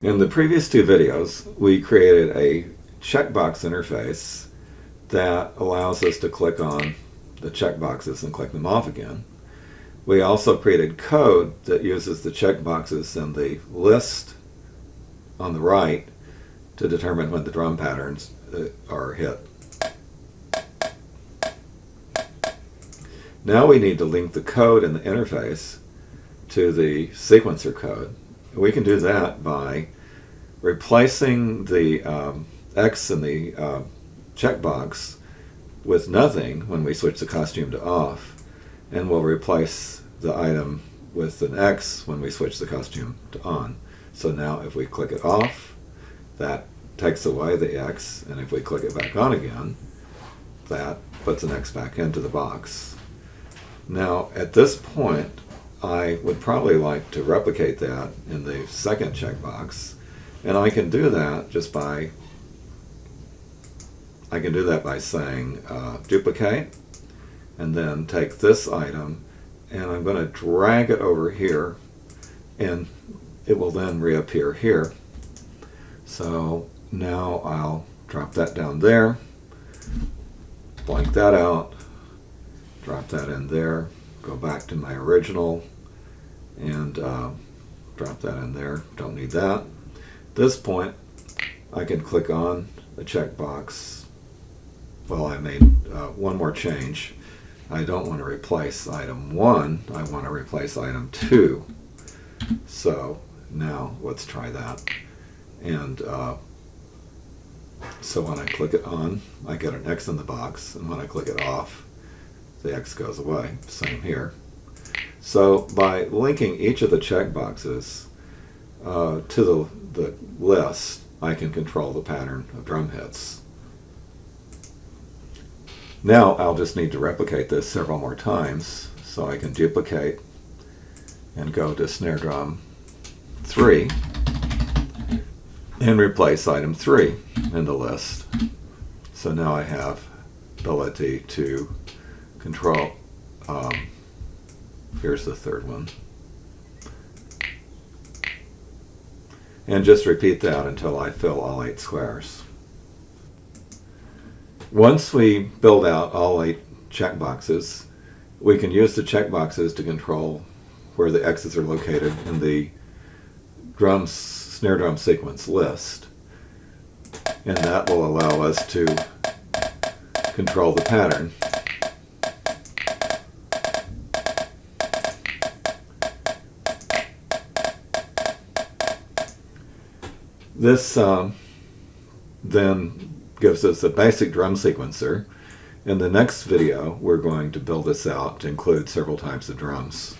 In the previous two videos, we created a checkbox interface that allows us to click on the checkboxes and click them off again. We also created code that uses the checkboxes in the list on the right to determine when the drum patterns are hit. Now we need to link the code in the interface to the sequencer code. We can do that by replacing the X in the checkbox with nothing when we switch the costume to off, and we'll replace the item with an X when we switch the costume to on. So now if we click it off, that takes away the X, and if we click it back on again, that puts an X back into the box. Now at this point, I would probably like to replicate that in the second checkbox, and I can do that just by saying duplicate, and then take this item and I'm going to drag it over here, and it will then reappear here. So now I'll drop that down there, blank that out, drop that in there, go back to my original, and drop that in there. Don't need that. At this point, I can click on the checkbox. Well, I made one more change. I don't want to replace item 1, I want to replace item 2. So now let's try that. And so when I click it on, I get an X in the box, and when I click it off, the X goes away. Same here. So by linking each of the checkboxes to the list, I can control the pattern of drum hits. Now I'll just need to replicate this several more times, so I can duplicate and go to snare drum 3 and replace item 3 in the list. So now I have ability to control, here's the third one, and just repeat that until I fill all 8 squares. Once we build out all 8 checkboxes, we can use the checkboxes to control where the X's are located in the snare drum sequence list, and that will allow us to control the pattern. This then gives us a basic drum sequencer. In the next video, we're going to build this out to include several types of drums.